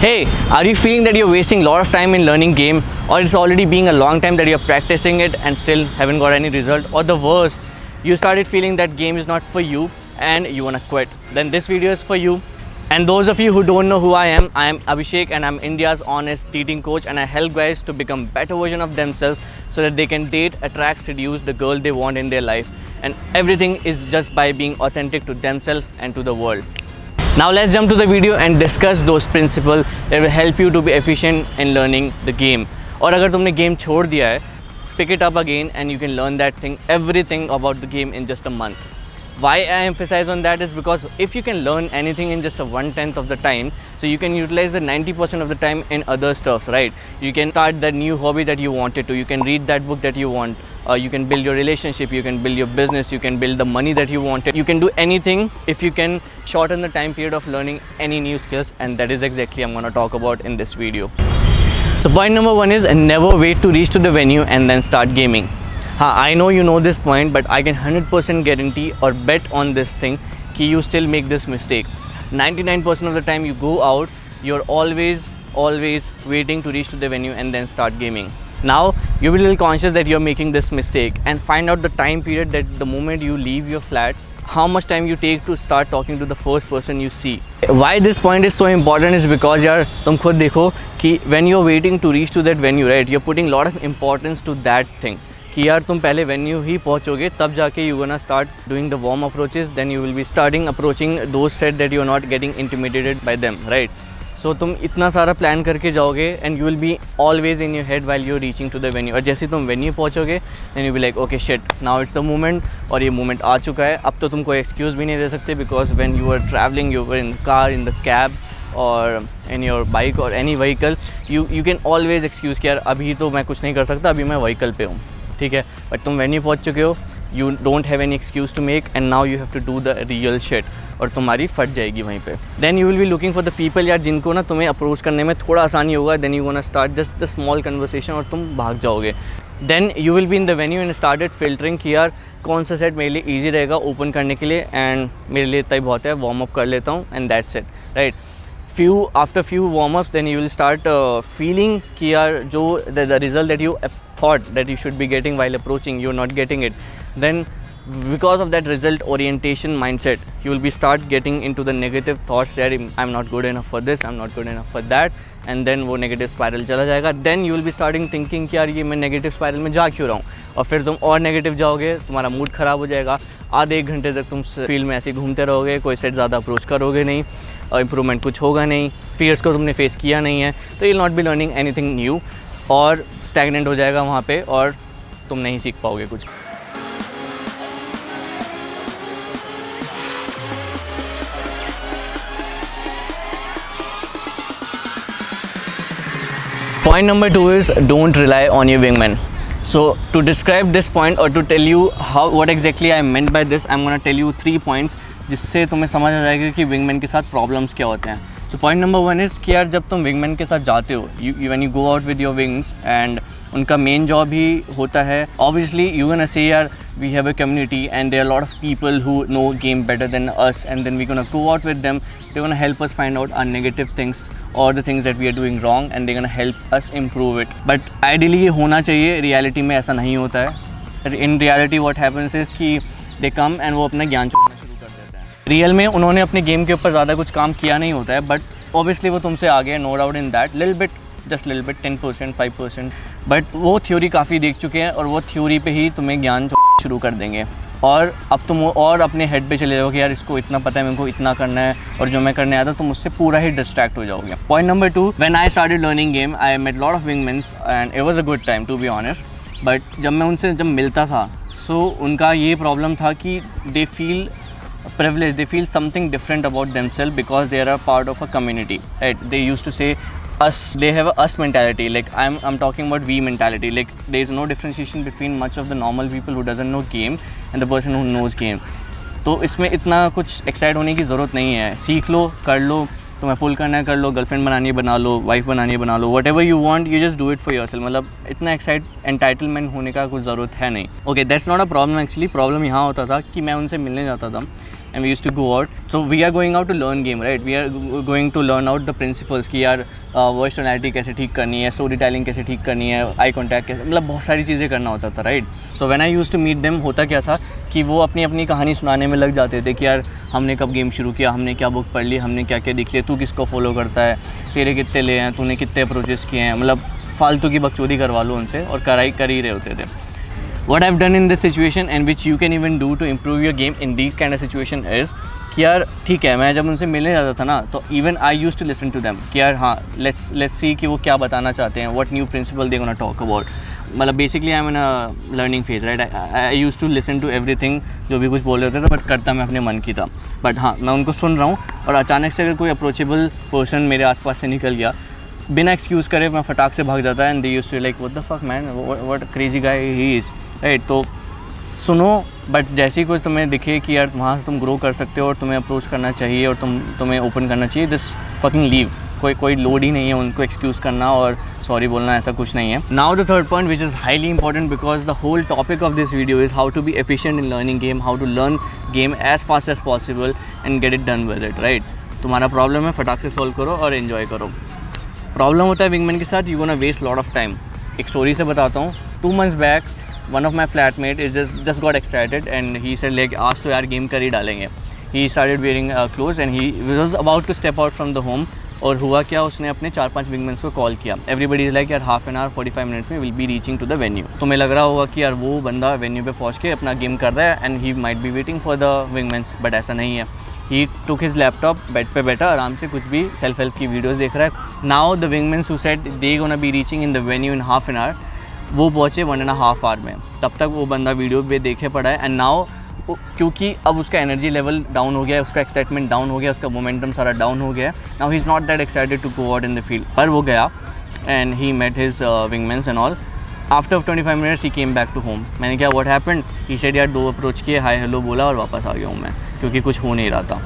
Hey, are you feeling that you're wasting a lot of time in learning game, or it's already been a long time that you're practicing it and still haven't got any result, or the worst, you started feeling that game is not for you and you wanna quit? Then this video is for you. And those of you who don't know who I am Abhishek, and I'm India's honest dating coach, and I help guys to become better version of themselves so that they can date, attract, seduce the girl they want in their life. And everything is just by being authentic to themselves and to the world. Now let's jump to the video and discuss those principles that will help you to be efficient in learning the game. और अगर तुमने game छोड़ दिया है, pick it up again and you can learn that thing, everything about the game in just a month. Why I emphasize on that is because if you can learn anything in just a 1/10 of the time, so you can utilize the 90% of the time in other stuffs, right? You can start that new hobby that you wanted to, you can read that book that you want, you can build your relationship, you can build your business, you can build the money that you wanted. You can do anything if you can shorten the time period of learning any new skills, and that is exactly I'm going to talk about in this video. So point number 1 is never wait to reach to the venue and then start gaming. I know you know this point, but I can 100% guarantee or bet on this thing that you still make this mistake. 99% of the time you go out, you're always waiting to reach to the venue and then start gaming. Now you'll be a little conscious that you're making this mistake, and find out the time period that the moment you leave your flat, how much time you take to start talking to the first person you see. Why this point is so important is because यार तुम खुद देखो कि when you're waiting to reach to that venue, right, you're putting a lot of importance to that thing. कि यार तुम पहले venue ही पहुँचोगे तब जाके you gonna start doing the warm approaches, then you will be starting approaching those set that you are not getting intimidated by them, right? So तुम इतना सारा प्लान करके जाओगे and you will be always in your head while you are reaching to the venue. और जैसे तुम venue पहुँचोगे then you be like okay shit, now it's the moment, और ये मोमेंट आ चुका है. अब तो तुम कोई एक्सक्यूज़ भी नहीं दे सकते, because when you are travelling, you are in car, in the cab और इन योर बाइक और any vehicle, you can always excuse कि यार अभी तो मैं कुछ नहीं कर सकता, अभी मैं व्हीकल पे हूँ, ठीक है. बट तुम वेन्यू पहुँच चुके हो, you don't have any excuse to make, and now you have to do the real shit, और तुम्हारी फट जाएगी वहीं पे. Then you will be looking for the people यार जिनको ना तुम्हें अप्रोच करने में थोड़ा आसानी होगा. Then you gonna start just the small conversation और तुम भाग जाओगे. Then you will be in the venue and started filtering कि यार कौन सा सेट मेरे लिए ईजी रहेगा ओपन करने के लिए, एंड मेरे लिए इतना ही बहुत है, वार्म अप कर लेता हूँ and that's it, right? After few warm-ups, then you will start feeling कि यार जो the result that you thought that you should be getting while approaching, you're not getting it. Then because of that result orientation mindset, you will be start getting into the negative thoughts that I'm not good enough for this, I'm not good enough for that, and then वो negative spiral चला जाएगा. Then you will be starting thinking कि यार ये मैं negative spiral में जा क्यों रहा हूँ, और फिर तुम और negative जाओगे, तुम्हारा मूड ख़राब हो जाएगा. आधे 1 घंटे तक तुम फील्ड में ऐसे घूमते रहोगे, कोई सेट ज़्यादा अप्रोच करोगे नहीं, और इम्प्रूवमेंट कुछ होगा नहीं, फियर्स को तुमने फेस किया नहीं है, तो you not be learning anything new, और स्टैगनेंट हो जाएगा वहाँ पे और तुम नहीं सीख पाओगे कुछ. Point number 2 is don't rely on your wingman. So to describe this point or to tell you what exactly I meant by this, I'm going to tell you 3 points जिससे तुम्हें समझ आ जाएगा कि विंगमैन के साथ प्रॉब्लम्स क्या होते हैं. So point number 1 is कि यार जब तुम विंगमैन के साथ जाते हो, when you go out with your wings, and उनका मेन जॉब ही होता है, obviously you gonna say यार we have a community and there are a lot of people who know game better than us, and then we're gonna go out with them, they're gonna help us find out our negative things or the things that we are doing wrong, and they're gonna help us improve it. But ideally ये होना चाहिए, reality में ऐसा नहीं होता है. In reality what happens is कि they come and वो अपना ज्ञान चुकाना शुरू कर देते हैं. रियल में उन्होंने अपने गेम के ऊपर ज़्यादा कुछ काम किया नहीं होता है, बट ऑब्वियसली वो तुमसे आगे है, no doubt in that, little bit, just little bit, 10%, 5%, but वो थ्योरी काफ़ी देख चुके हैं, और वो थ्योरी पे ही तुम्हें ज्ञान शुरू कर देंगे. और अब तुम और अपने हेड पे चले जाओगे, यार इसको इतना पता है, मेरे को इतना करना है, और जो मैं करने आया था तुम उससे पूरा ही डिस्ट्रैक्ट हो जाओगे. Point number 2, when I started learning game, I met lot of wingmans and it was a good time to be honest. But जब मैं उनसे मिलता था, सो उनका ये प्रॉब्लम था कि they feel privileged, they feel something different about themselves because they are a part of a community, right? They used to say us, they have a us mentality, like I'm talking about we mentality, like there is no differentiation between much of the normal people who doesn't know game and the person who knows game. तो इसमें इतना कुछ excite होने की ज़रूरत नहीं है, सीख लो, कर लो, तुम्हें पुल करना है कर लो, गर्लफ्रेंड बनानी है बना लो, वाइफ बनानी है बना लो, whatever you want, you just do it for yourself. मतलब इतना एंटाइटलमेंट होने का कुछ ज़रूरत है नहीं. Okay, that's not a problem. Actually problem यहाँ होता था कि मैं उनसे मिलने जाता था and we used to go out. So we are going out to learn game, right? We are going to learn out the principles कि यार वॉइस टोनैलिटी कैसे ठीक करनी है, स्टोरी टेलिंग कैसे ठीक करनी है, आई कॉन्टैक्ट कैसे, मतलब बहुत सारी चीज़ें करना होता था, right? So when I used to meet them, होता क्या था कि वो अपनी अपनी कहानी सुनाने में लग जाते थे कि यार हमने कब गेम शुरू किया, हमने क्या बुक पढ़ ली, हमने क्या क्या देख लिया, तू किसको फॉलो करता है, तेरे कितने ले हैं, तूने कितने अप्रोचेस किए हैं, मतलब फालतू की बकचोदी करवा लो उनसे, और कर ही रहे होते थे. What I've done in this situation and which you can even do to improve your game in these kind of situation is कि यार ठीक है, मैं जब उनसे मिलने जाता था ना, तो even I used to listen to them कि यार हाँ, let's see कि वो क्या बताना चाहते हैं, what new principle they gonna talk about. मतलब basically I'm in a learning phase, right? I used to listen to everything, जो भी कुछ बोल रहे होते थे, बट करता मैं अपने मन की था. बट हाँ, मैं उनको सुन रहा हूँ, और अचानक से अगर कोई अप्रोचेबल पर्सन मेरे आसपास से निकल गया, बिना एक्सक्यूज़ करे मैं फटाक से भाग जाता है. And they used to like what the fuck man, what crazy guy he is, right? तो सुनो, बट जैसे ही कुछ तुम्हें दिखे कि यार वहाँ से तुम ग्रो कर सकते हो और तुम्हें अप्रोच करना चाहिए और तुम्हें ओपन करना चाहिए, दिस फकिंग लीव. कोई लोड ही नहीं है उनको एक्सक्यूज़ करना और सॉरी बोलना, ऐसा कुछ नहीं है. Now the third point which is highly important, because the whole topic of this video is how to be efficient in learning game, how to learn game as fast as possible and get it done with it, right? तुम्हारा problem है, फटाक से solve करो और enjoy करो. Problem होता है wingman के साथ, you gonna waste lot of time. एक स्टोरी से बताता हूँ. 2 months back one of my flatmate is just got excited and he said like आज तो यार गेम कर ही डालेंगे. He started wearing clothes and he was about to step out from the home. और हुआ क्या, उसने अपने 4-5 विंगमैन्स को कॉल किया. एवरीबडी इज़ लाइक यार हाफ एन आवर 45 मिनट्स में will be reaching to the venue. तुम्हें लग रहा होगा कि यार वो बंदा वेन्यू पे पहुँच के अपना गेम कर रहा है and he might be waiting for the wingmans, but ऐसा नहीं है. He took his laptop, bed पे बैठा आराम से कुछ भी सेल्फ हेल्प की वीडियोस देख रहा है. Now the wingmen who said they gonna be reaching in the venue in half an hour, वो पहुँचे 1.5 hour में. तब तक वो बंदा वीडियो पे देखे पड़ा है. एंड नाउ क्योंकि अब उसका एनर्जी लेवल डाउन हो गया है, उसका एक्साइटमेंट डाउन हो गया, उसका मोमेंटम सारा डाउन हो गया है. Now he is not that excited to go out in the field. पर वो गया and he met his wingmans and all. After 25 minutes he came back to home. मैंने क्या व्हाट हैपेंड, ही सेड यार 2 approach किए, hi hello बोला और वापस आ गया हूँ मैं, क्योंकि कुछ हो नहीं रहा था.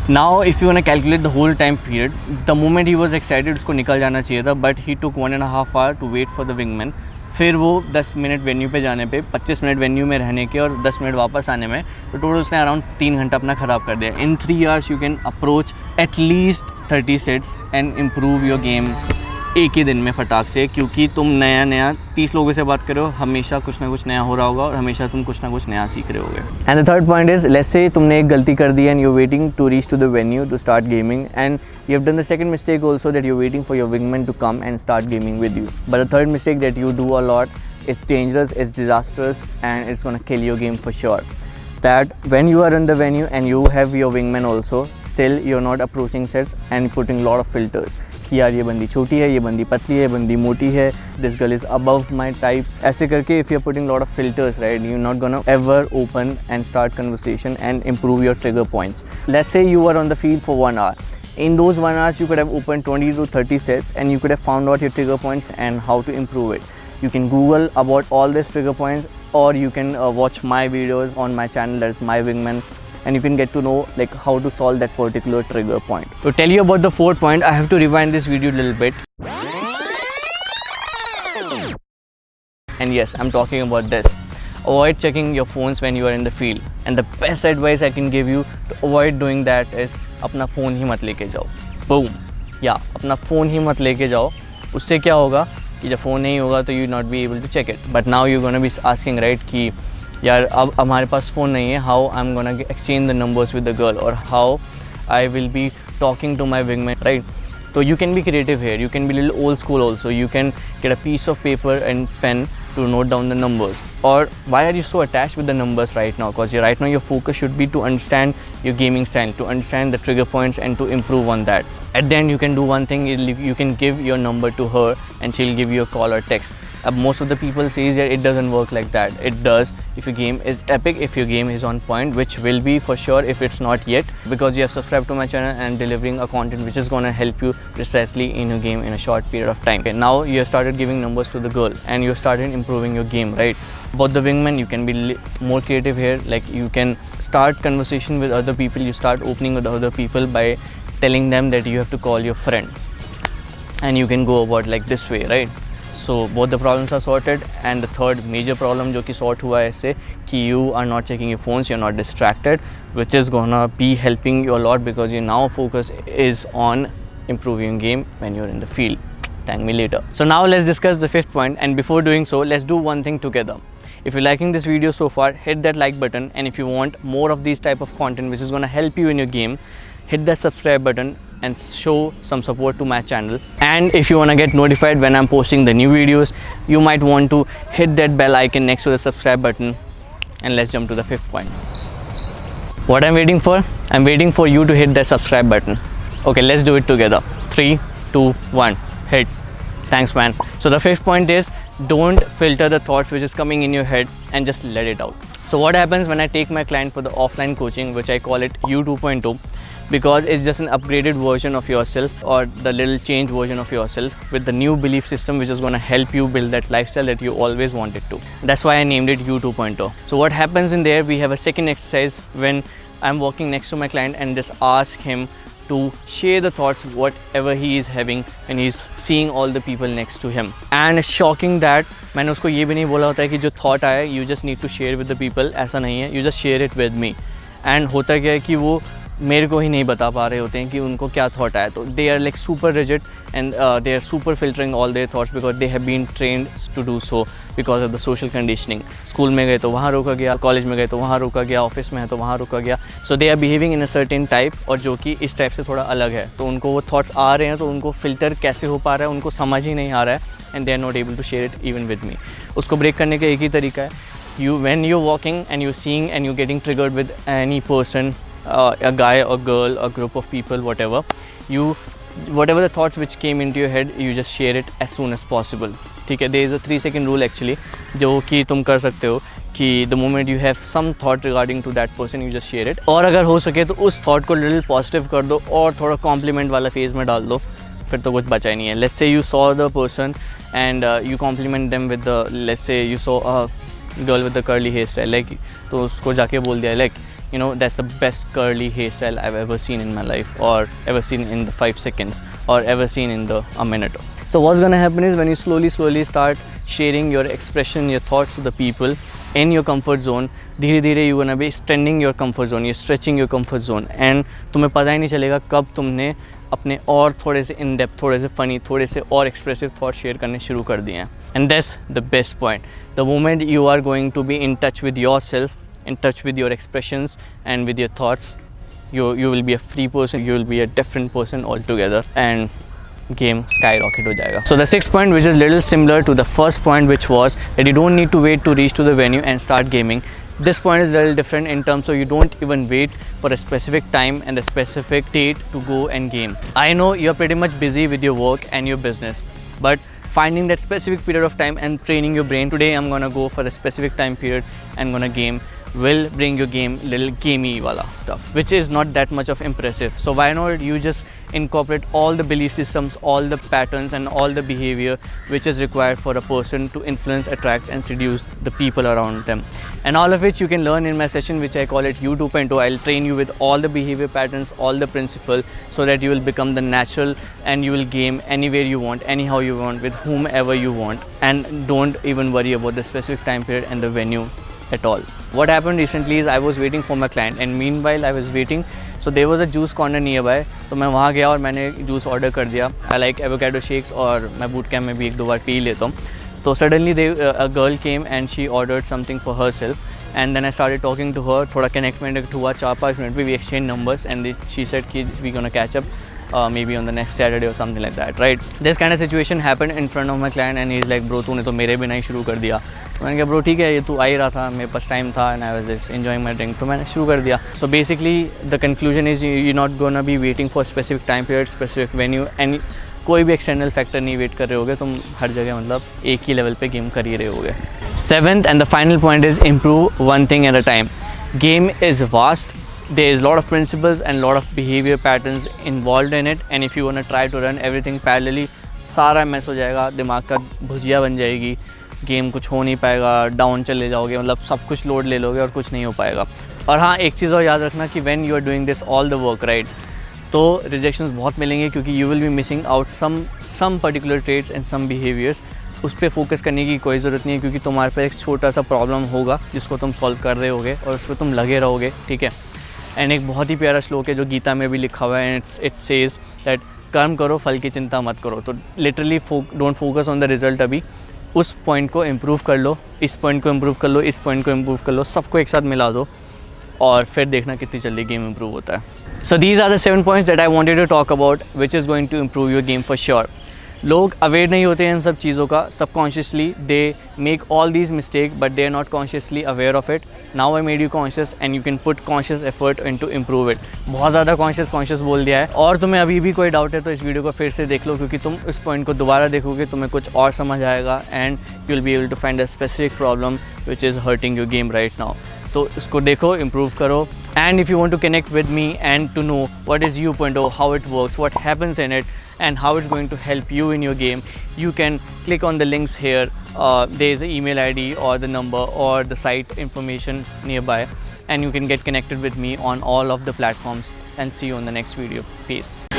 Now if you want to calculate the whole time period, the moment he was excited उसको निकल जाना चाहिए था, but he took 1.5 hour to wait for the wingman. फिर वो 10 मिनट वेन्यू पे जाने पे, 25 मिनट वेन्यू में रहने के और 10 मिनट वापस आने में, तो टोटल उसने अराउंड 3 घंटा अपना ख़राब कर दिया. इन 3 hours you can approach at least 30 sets and improve your game एक ही दिन में फटाक से. क्योंकि तुम नया 30 लोगों से बात करो, हमेशा कुछ ना कुछ नया हो रहा होगा और हमेशा तुम कुछ ना कुछ नया सीख रहे होगे. And the third point is, let's say तुमने एक गलती कर दी and you waiting to reach to the venue to start gaming, and you have done the second mistake also, that you waiting for your wingman to come and start gaming with you. But the third mistake that you do a lot, it's dangerous, it's disasters and it's gonna kill your game for sure. That when you are in the venue and you have your wingman also, still you're not approaching sets and putting lot of filters. कि यार ये बंदी छोटी है, ये बंदी पतली है, ये बंदी मोटी है, this girl is above my type. ऐसे करके if you're putting lot of filters, right, you're not gonna ever open and start conversation and improve your trigger points. Let's say you were on the field for 1 hour. In those 1 hours, you could have opened 20 to 30 sets and you could have found out your trigger points and how to improve it. You can Google about all these trigger points, or you can watch my videos on my channel, that is MYWINGMAN, and you can get to know like how to solve that particular trigger point. To tell you about the fourth point, I have to rewind this video a little bit. And yes, I'm talking about this. Avoid checking your phones when you are in the field. And the best advice I can give you to avoid doing that is अपना phone ही मत लेके जाओ. Boom. अपना phone ही मत लेके जाओ. उससे क्या होगा कि जब फ़ोन नहीं होगा तो you not be able to check it. But now you gonna be asking, right, कि यार अब हमारे पास फ़ोन नहीं है, how I am gonna exchange the numbers with the girl, और how I will be talking to my wingman, right? So you can be creative here. You can be a little old school also. You can get a piece of paper and pen to note down the numbers. Or why are you so attached with the numbers right now? Because right now your focus should be to understand your gaming style, to understand the trigger points and to improve on that. At the end you can do one thing, you can give your number to her and she'll give you a call or text. Most of the people says that it doesn't work like that. It does if your game is epic, if your game is on point, which will be for sure if it's not yet, because you have subscribed to my channel and delivering a content which is going to help you precisely in your game in a short period of time. Okay, now you have started giving numbers to the girl and you started improving your game, right? About the wingman, you can be more creative here. Like you can start conversation with other people, you start opening with other people by telling them that you have to call your friend, and you can go about like this way, right? So both the problems are sorted, and the third major problem जो कि sort हुआ है इससे कि you are not checking your phones, you're not distracted, which is gonna be helping you a lot because your now focus is on improving game when you're in the field. Thank me later. So now let's discuss the fifth point, and before doing so, let's do one thing together. If you're liking this video so far, hit that like button, and if you want more of these type of content which is gonna help you in your game, hit that subscribe button and show some support to my channel. And if you want to get notified when I'm posting the new videos, you might want to hit that bell icon next to the subscribe button. And let's jump to the fifth point. What I'm waiting for? I'm waiting for you to hit that subscribe button. Okay, let's do it together. 3, 2, 1, hit. Thanks, man. So the fifth point is, don't filter the thoughts which is coming in your head and just let it out. So what happens when I take my client for the offline coaching, which I call it U 2.0, because it's just an upgraded version of yourself, or the little change version of yourself with the new belief system which is going to help you build that lifestyle that you always wanted to. That's why I named it U 2.0. So what happens in there, we have a second exercise when I'm walking next to my client and just ask him to share the thoughts whatever he is having when he's seeing all the people next to him. And it's shocking that मैंने उसको ये भी नहीं बोला होता है कि जो thought आए you just need to share with the people, ऐसा नहीं है, you just share it with me. And होता क्या है कि वो मेरे को ही नहीं बता पा रहे होते हैं कि उनको क्या थॉट आया, तो they are like super rigid and they are super filtering all their thoughts because they have been trained to do so because of the social conditioning. School में गए तो वहाँ रोका गया, कॉलेज में गए तो वहाँ रोका गया, ऑफिस में है तो वहाँ रोका गया. So they are behaving in a certain type, और जो कि इस टाइप से थोड़ा अलग है, तो उनको वो थॉट्स आ रहे हैं तो उनको फिल्टर कैसे हो पा रहा है उनको समझ ही नहीं आ रहा है, and they are not able to share it even with me. उसको ब्रेक करने का एक ही तरीका है, when you're walking and you're seeing and you're getting triggered with any person, a guy or girl or group of people, whatever the thoughts which came into your head, you just share it as soon as possible. ठीक है, there is a 3-second rule actually जो कि तुम कर सकते हो कि the moment you have some thought regarding to that person, you just share it. और अगर हो सके तो उस thought को little positive कर दो और थोड़ा compliment वाला phase में डाल दो, फिर तो कुछ बचा ही नहीं है. Let's say you saw the person and you compliment them with the, let's say you saw a girl with the curly hairstyle, like तो उसको जाके बोल दिया like, you know, that's the best curly hairstyle I've ever seen in my life, or ever seen in the 5 seconds, or ever seen in the a minute. So what's gonna happen is when you slowly start sharing your expression, your thoughts to the people in your comfort zone, धीरे धीरे you're gonna be extending your comfort zone, you're stretching your comfort zone, and तुम्हें पता ही नहीं चलेगा कब तुमने अपने और थोड़े से इन डेप्थ, थोड़े से फ़नी, थोड़े से और एक्सप्रेसिव थॉट शेयर करने शुरू कर दिए हैं. And that's the best point. The moment you are going to be in touch with yourself, in touch with your expressions and with your thoughts, you will be a free person, you will be a different person altogether, and game skyrocket ho jayega. So the sixth point, which is little similar to the first point, which was that you don't need to wait to reach to the venue and start gaming. This point is a little different in terms of you don't even wait for a specific time and a specific date to go and game. I know you're pretty much busy with your work and your business, but finding that specific period of time and training your brain, today I'm gonna go for a specific time period and gonna game, will bring your game little gamey wala stuff, which is not that much of impressive. So why not you just incorporate all the belief systems, all the patterns and all the behavior which is required for a person to influence, attract and seduce the people around them, and all of which you can learn in my session which I call it U 2.0. I'll train you with all the behavior patterns, all the principle, so that you will become the natural and you will game anywhere you want, anyhow you want, with whomever you want, and don't even worry about the specific time period and the venue at all. What happened recently is I was waiting for my client, and meanwhile I was waiting, so there was a juice corner nearby, तो मैं वहाँ गया और मैंने juice order कर दिया. I like avocado shakes, और मैं बूट कैम्प में भी 1-2 बार पी लेता हूँ. तो suddenly a girl came and she ordered something for herself, and then I started talking to her. थोड़ा connect हुआ 4-5 मिनट में, we exchanged numbers, and she said कि we gonna catch up maybe on the next Saturday or something like that, right? This kind of situation happened in front of my client, and he's like, bro तूने तो मेरे बिना ही शुरू कर दिया. तो मैंने कहा ब्रो ठीक है, ये तू आ ही रहा था, मेरे पास टाइम था, and I was just enjoying my drink, तो मैंने शुरू कर दिया. So basically the conclusion is you're not gonna be waiting for specific time period, specific venue, and कोई भी एक्सटर्नल फैक्टर नहीं वेट कर रहे होगे, तुम हर जगह मतलब एक ही लेवल पे गेम कर ही रहे होगे. Seventh and the final point is improve one thing at a time. Game is vast. There is a lot of principles and lot of behavior patterns involved in it, and if you want to try to run everything parallelly, सारा mess हो जाएगा, दिमाग का भुजिया बन जाएगी, game कुछ हो नहीं पाएगा, डाउन चले जाओगे, मतलब सब कुछ लोड ले लोगे और कुछ नहीं हो पाएगा. और हाँ, एक चीज़ और याद रखना कि when you are doing this all the work, right, तो रिजेक्शंस बहुत मिलेंगे, क्योंकि you will be missing out some particular traits and some behaviors उस पर फोकस करने की कोई ज़रूरत नहीं है, क्योंकि तुम्हारे पास एक छोटा सा प्रॉब्लम होगा जिसको तुम सॉल्व कर रहे होगे और उस पर तुम लगे रहोगे, ठीक है। एंड एक बहुत ही प्यारा श्लोक है जो गीता में भी लिखा हुआ है, एंड इट सेज दैट कर्म करो, फल की चिंता मत करो। तो literally don't focus on the result, अभी उस पॉइंट को इम्प्रूव कर लो, इस पॉइंट को इम्प्रूव कर लो, इस पॉइंट को इम्प्रूव कर लो, सबको एक साथ मिला दो और फिर देखना कितनी जल्दी गेम इम्प्रूव होता है। So these are the 7 points that I wanted to talk about which is going to improve your game for sure. लोग अवेयर नहीं होते हैं इन सब चीज़ों का, subconsciously they make all these mistake but they are not consciously aware of it. Now I made you conscious and you can put conscious effort in to improve it. बहुत ज़्यादा कॉन्शियस बोल दिया है, और तुम्हें अभी भी कोई डाउट है तो इस वीडियो को फिर से देख लो, क्योंकि तुम इस पॉइंट को दोबारा देखोगे तुम्हें कुछ और समझ आएगा and you will be able to find a specific problem which is hurting your game right now. तो इसको देखो, इम्प्रूव करो। And if you want to connect with me and to know what is U.0, how it works, what happens in it, and how it's going to help you in your game, you can click on the links here. There is an email ID or the number or the site information nearby, and you can get connected with me on all of the platforms, and see you on the next video. Peace.